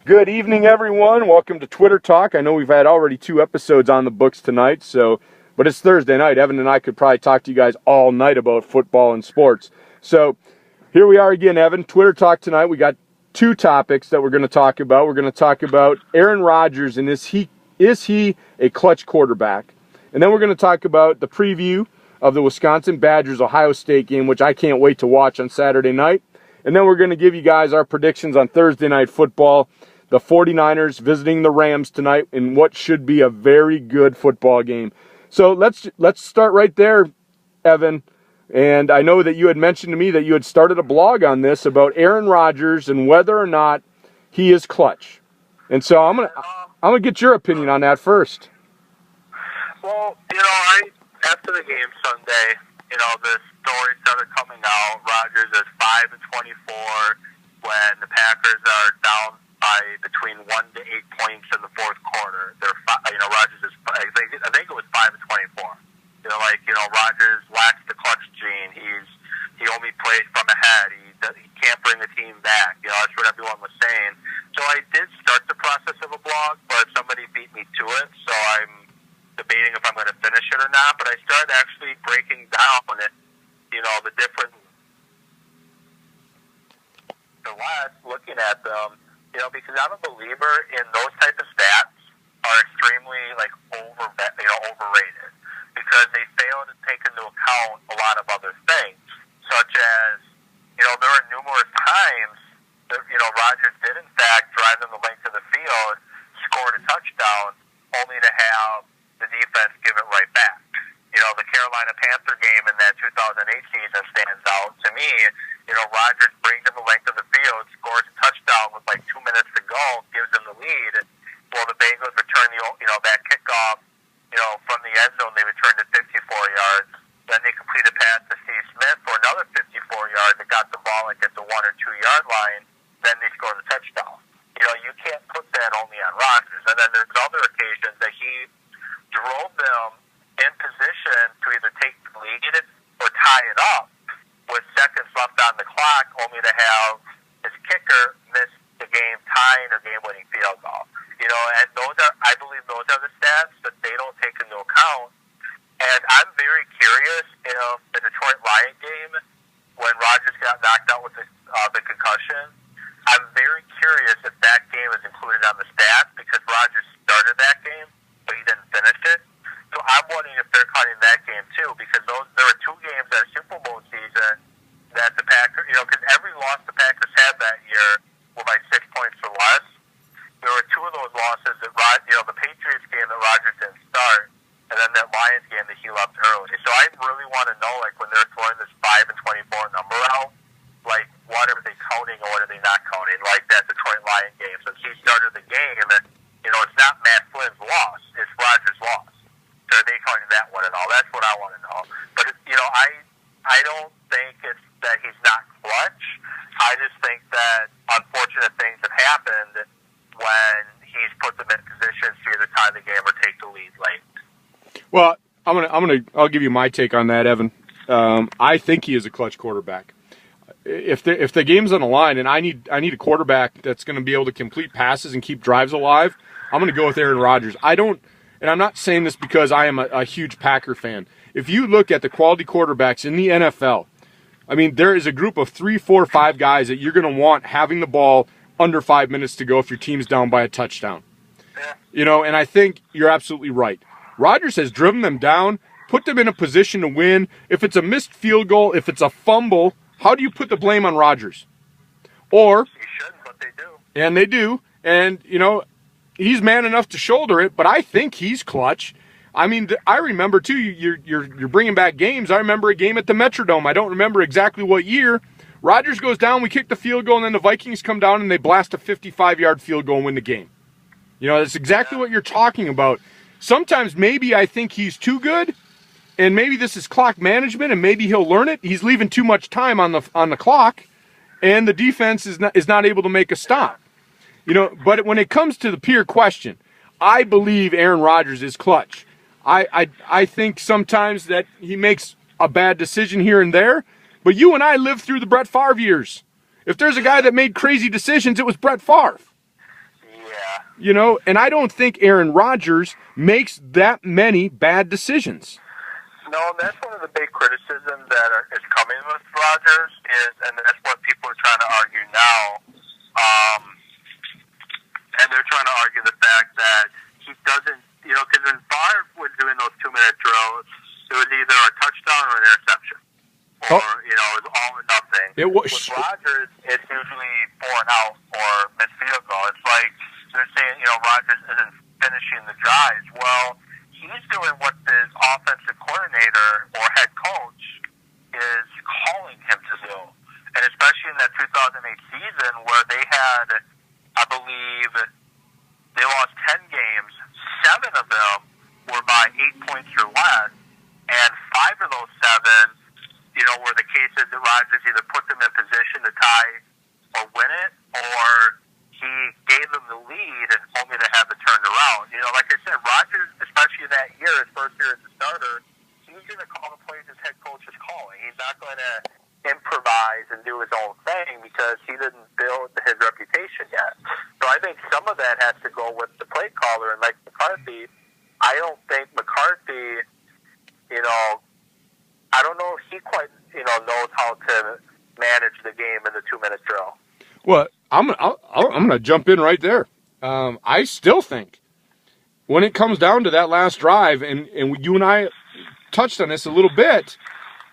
Good evening, everyone. Welcome to Twitter Talk. I know we've had already 2 episodes on the books tonight, but it's Thursday night. Evan and I could probably talk to you guys all night about football and sports. So here we are again, Evan. Twitter Talk tonight. We got 2 topics that we're going to talk about. We're going to talk about Aaron Rodgers and is he a clutch quarterback? And then we're going to talk about the preview of the Wisconsin Badgers-Ohio State game, which I can't wait to watch on Saturday night. And then we're going to give you guys our predictions on Thursday Night Football. The 49ers visiting the Rams tonight in what should be a very good football game. So let's start right there, Evan. And I know that you had mentioned to me that you had started a blog on this about Aaron Rodgers and whether or not he is clutch. And so I'm gonna get your opinion on that first. Well, after the game Sunday, the story started coming out. Rodgers is 5-24 when the Packers are down by between 1 to 8 points in the fourth quarter. Rodgers is, I think it was 5-24. Rodgers lacks the clutch gene. He only plays from ahead. He can't bring the team back. That's what everyone was saying. So I did start the process of a blog, but somebody beat me to it. So I'm debating if I'm going to finish it or not. But I started actually breaking down it, the different. The last looking at them. Because I'm a believer in those type of stats are extremely overrated because they fail to take into account a lot of other things, such as there are numerous times that Rodgers did in fact drive them the length of the field, scored a touchdown, only to have the defense give it right back. The Carolina Panther game in that 2008 season stands out to me. Rodgers brings him the length of the field, scores a touchdown with 2 minutes to go, gives them the lead. Well, the Bengals return that kickoff, from the end zone. They returned it 54 yards. Then they complete a pass to Steve Smith for another 54 yards. They got the ball at the 1 or 2 yard line. Then they scored a touchdown. You can't put that only on Rodgers. And then there's other occasions that he drove them in position to either take the lead or tie it up with seconds left on the clock, only to have his kicker miss the game tying or game-winning field goal. And I believe those are the stats that they don't take into account. And I'm very curious if the Detroit Lions game, when Rodgers got knocked out with the concussion, I'm very curious if that game is included on the stats because Rodgers started that game, but he didn't finish it. So I'm wondering if they're counting that game too, because there were 2 games that Super Bowl season that the Packers, because every loss the Packers had that year were by 6 points or less. There were 2 of those losses that the Patriots game that Rodgers didn't start, and then that Lions game that he left early. So I really want to know, when they're throwing this 5-24 number out, what are they counting or what are they not counting? That Detroit Lions game, since he started the game, and it's not Matt Flynn's loss, it's Rodgers' loss. So are they counting that one at all? That's what I want to know. But I don't think it's that he's not clutch. I just think that unfortunate things have happened when he's put them in positions to either tie the game or take the lead late. Well, I'll give you my take on that, Evan. I think he is a clutch quarterback. If the game's on the line and I need a quarterback that's going to be able to complete passes and keep drives alive, I'm going to go with Aaron Rodgers. And I'm not saying this because I am a huge Packer fan. If you look at the quality quarterbacks in the NFL, there is a group of 3, 4, 5 guys that you're going to want having the ball under 5 minutes to go if your team's down by a touchdown. And I think you're absolutely right. Rodgers has driven them down, put them in a position to win. If it's a missed field goal, if it's a fumble, how do you put the blame on Rodgers? Or you shouldn't, but they do. And they do. And, he's man enough to shoulder it, but I think he's clutch. I remember, too, you're bringing back games. I remember a game at the Metrodome. I don't remember exactly what year. Rodgers goes down, we kick the field goal, and then the Vikings come down and they blast a 55-yard field goal and win the game. That's exactly what you're talking about. Sometimes maybe I think he's too good, and maybe this is clock management, and maybe he'll learn it. He's leaving too much time on the clock, and the defense is not able to make a stop. But when it comes to the pure question, I believe Aaron Rodgers is clutch. I think sometimes that he makes a bad decision here and there, but you and I lived through the Brett Favre years. If there's a guy that made crazy decisions, it was Brett Favre. You know, and I don't think Aaron Rodgers makes that many bad decisions. No, that's one of the big criticisms that is coming with Rodgers, and that's what people are trying to argue now. And they're trying to argue the fact that he doesn't, you know, because when Favre was doing those 2-minute drills, it was either a touchdown or an interception. Or, you know, it was all or nothing. With Rodgers, it's usually 4 and out or missed field goal. It's like they're saying, you know, Rodgers isn't finishing the drives. Well, he's doing what his offensive coordinator or head coach is calling him to do. And especially in that 2008 season where they had, I believe, they lost 10 games. 7 of them were by 8 points or less. And 5 of those 7, you know, were the cases that Rodgers either put them in position to tie or win it, or he gave them the lead only to have it turned around. You know, like I said, Rodgers, especially that year, his first year as a starter, he's going to call the plays his head coach is calling. He's not going to improvise and do his own thing because he didn't build his reputation yet. So I think some of that has to go with the play caller. And like McCarthy, I don't think McCarthy, you know, I don't know if he quite, you know, knows how to manage the game in the 2-minute drill. Well, I'm going to jump in right there. I still think when it comes down to that last drive, and you and I touched on this a little bit,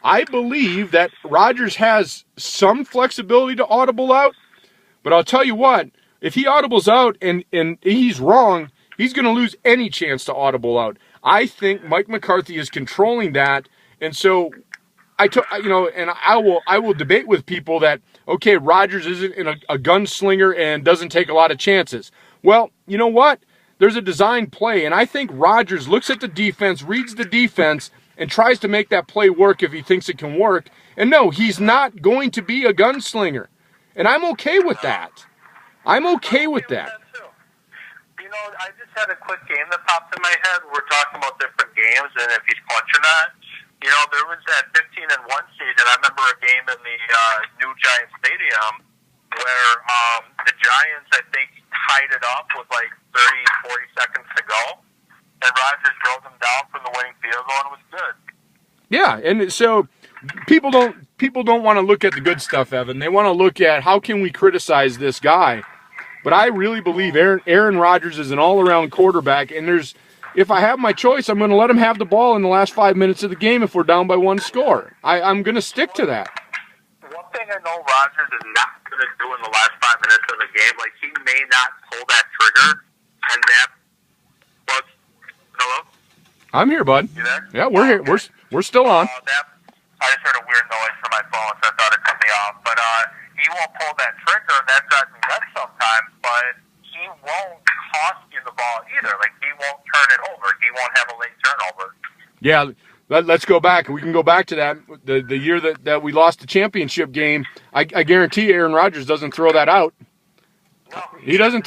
I believe that Rodgers has some flexibility to audible out, but I'll tell you what, if he audibles out and he's wrong, he's going to lose any chance to audible out. I think Mike McCarthy is controlling that. And so, I will debate with people that, okay, Rodgers isn't a gunslinger and doesn't take a lot of chances. Well, you know what? There's a design play, and I think Rodgers looks at the defense, reads the defense, and tries to make that play work if he thinks it can work. And no, he's not going to be a gunslinger. And I'm okay with that. I'm okay with that. You know, I just had a quick game that popped in my head. We're talking about different games and if he's clutch or not. You know, there was that 15-1 season. I remember a game in the new Giants Stadium where the Giants, I think, tied it up with like 30, 40 seconds to go. And Rodgers drove them down for the winning field goal, and it was good. Yeah, and so people don't want to look at the good stuff, Evan. They want to look at how can we criticize this guy. But I really believe Aaron Rodgers is an all-around quarterback, and if I have my choice, I'm going to let him have the ball in the last 5 minutes of the game if we're down by 1 score. I'm going to stick to that. One thing I know Rodgers is not going to do in the last 5 minutes of the game, like he may not pull that trigger, and that was... Hello? I'm here, bud. You there? Yeah, we're here. We're still on. I just heard a weird noise from my phone, so I thought it cut me off. But he won't pull that trigger, and that drives me nuts sometimes, but he won't cost you the ball either. Like, he won't turn it over. He won't have a late turnover. Yeah, let's go back. We can go back to that. The year that we lost the championship game, I guarantee Aaron Rodgers doesn't throw that out. No. He doesn't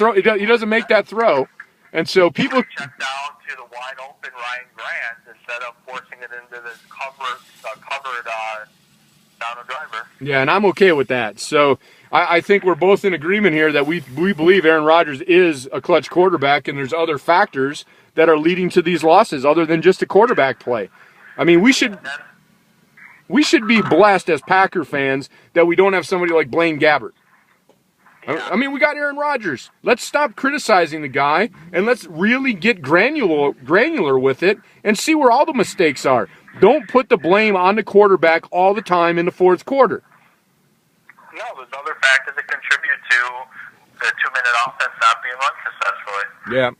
make that throw. And so people check down to the wide open Ryan Grant instead of forcing it into this covered down a driver. Yeah, and I'm okay with that. So I think we're both in agreement here that we believe Aaron Rodgers is a clutch quarterback, and there's other factors that are leading to these losses other than just a quarterback play. I mean, we should be blessed as Packer fans that we don't have somebody like Blaine Gabbert. I mean, we got Aaron Rodgers. Let's stop criticizing the guy, and let's really get granular with it and see where all the mistakes are. Don't put the blame on the quarterback all the time in the fourth quarter. No, there's other factors that contribute to the 2-minute offense not being run successfully. Yeah.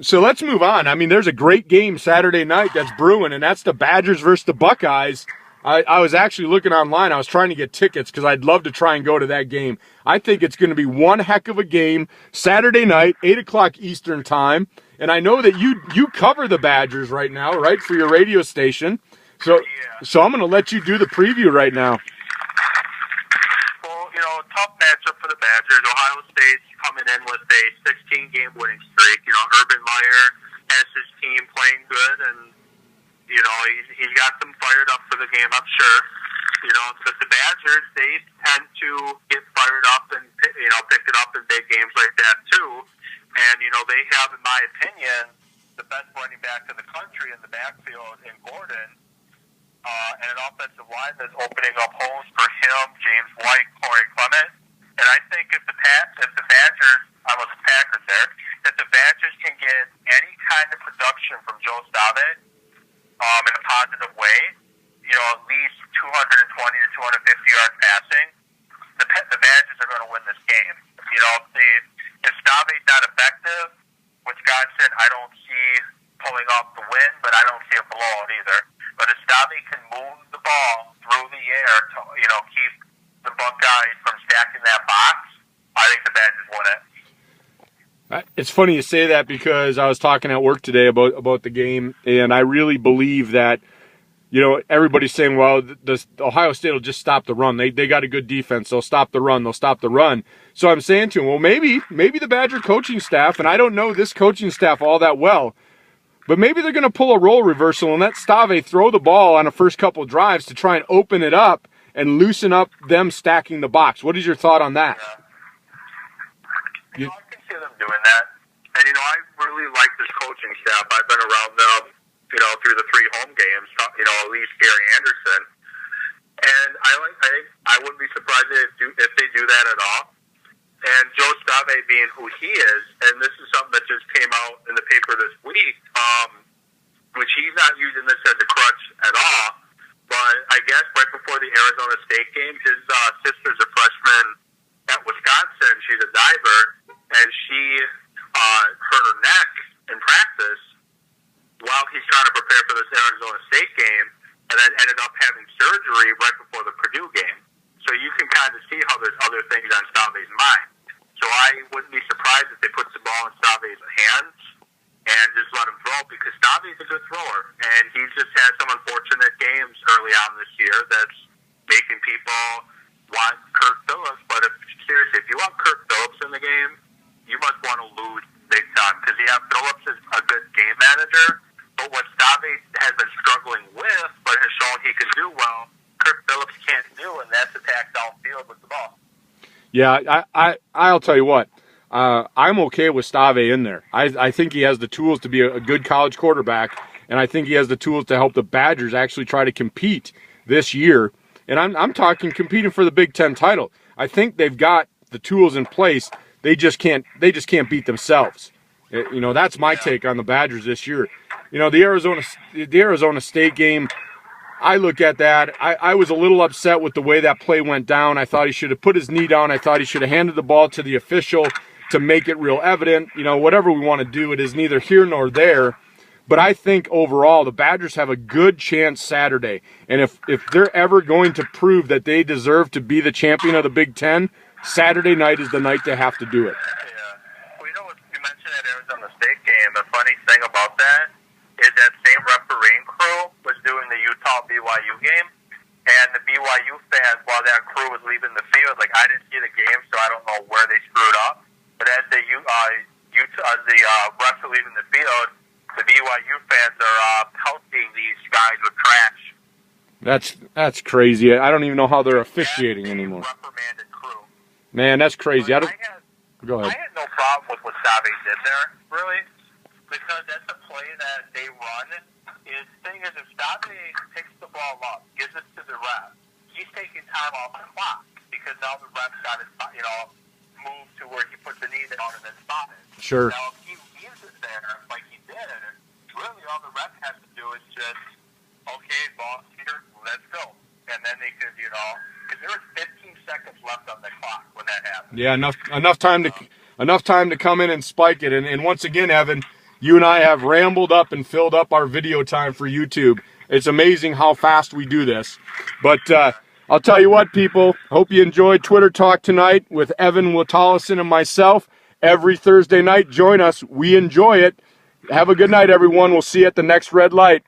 So let's move on. I mean, there's a great game Saturday night that's brewing, and that's the Badgers versus the Buckeyes. I was actually looking online. I was trying to get tickets because I'd love to try and go to that game. I think it's going to be one heck of a game Saturday night, 8 o'clock Eastern time. And I know that you cover the Badgers right now, right, for your radio station. So I'm going to let you do the preview right now. Well, you know, tough matchup for the Badgers. Ohio State's coming in with a 16-game winning streak. You know, Urban Meyer has his team playing good, and you know, he's got them fired up for the game, I'm sure. You know, but the Badgers, they tend to get fired up and, you know, pick it up in big games like that, too. And, they have, in my opinion, the best running back in the country in the backfield in Gordon, and an offensive line that's opening up holes for him, James White, Corey Clement. And I think if the Badgers, I was Packers there, if the Badgers can get any kind of production from Joe Stave in a positive way, at least 220 to 250 yards passing, the Badgers are going to win this game. If Stave's not effective, Wisconsin, I don't see pulling off the win, but I don't see a blowout either. But if Stave can move the ball through the air to, keep the Buckeyes from stacking that box, I think the Badgers win it. It's funny you say that because I was talking at work today about the game, and I really believe that, everybody's saying, well, Ohio State will just stop the run. They got a good defense. They'll stop the run. So I'm saying to him, well, maybe the Badger coaching staff, and I don't know this coaching staff all that well, but maybe they're going to pull a role reversal and let Stave throw the ball on the first couple of drives to try and open it up and loosen up them stacking the box. What is your thought on that? I can see them doing that. And, I really like this coaching staff. I've been around them, through the 3 home games, at least Gary Anderson. And I wouldn't be surprised if they do that at all. And Joe Stave being who he is, and this is something that just came out in the paper this week, which he's not using this as a crutch at all, but I guess right before the Arizona State game, his sister's a freshman at Wisconsin. She's a diver, and she hurt her neck in practice while he's trying to prepare for this Arizona State game, and then ended up having surgery right before the Purdue game. So you can kind of see how there's other things on Stave's mind. So I wouldn't be surprised if they put the ball in Stave's hands and just let him throw, because Stave's a good thrower, and he's just had some unfortunate games early on this year that's making people want Kirk Phillips. But seriously, if you want Kirk Phillips in the game, you must want to lose big time, because Phillips is a good game manager, but what Stave has been struggling with, but has shown he can do well, Kirk Phillips can't do, and that's attack downfield with the ball. Yeah, I'll tell you what. I'm okay with Stave in there. I think he has the tools to be a good college quarterback, and I think he has the tools to help the Badgers actually try to compete this year. And I'm talking competing for the Big Ten title. I think they've got the tools in place. They just can't beat themselves. That's my take on the Badgers this year. The Arizona State game, I look at that. I was a little upset with the way that play went down. I thought he should have put his knee down. I thought he should have handed the ball to the official to make it real evident. Whatever we want to do, it is neither here nor there. But I think overall the Badgers have a good chance Saturday. And if they're ever going to prove that they deserve to be the champion of the Big Ten, Saturday night is the night they have to do it. Yeah. Well, what you mentioned at Arizona State game, the funny thing about that is that same refereeing crew was doing the Utah-BYU game, and the BYU fans, while that crew was leaving the field, I didn't see the game, so I don't know where they screwed up, but as the refs are leaving the field, the BYU fans are pelting these guys with trash. That's crazy. I don't even know how they're officiating anymore. Reprimanded crew. Man, that's crazy. Go ahead. I had no problem with what Stave did there, really, because that's a play that they run. The thing is, if Stave picks the ball up, gives it to the ref, he's taking time off the clock, because now the ref's got to, move to where he puts the knee down and then stop it. Sure. Now, if he leaves it there like he did, really all the ref has to do is just, okay, ball here, let's go. And then they could, because there was 15 seconds left on the clock when that happened. Yeah, enough time to come in and spike it. And once again, Evan, you and I have rambled up and filled up our video time for YouTube. It's amazing how fast we do this. But I'll tell you what, people, hope you enjoyed Twitter Talk tonight with Evan Wit and myself. Every Thursday night, join us. We enjoy it. Have a good night, everyone. We'll see you at the next red light.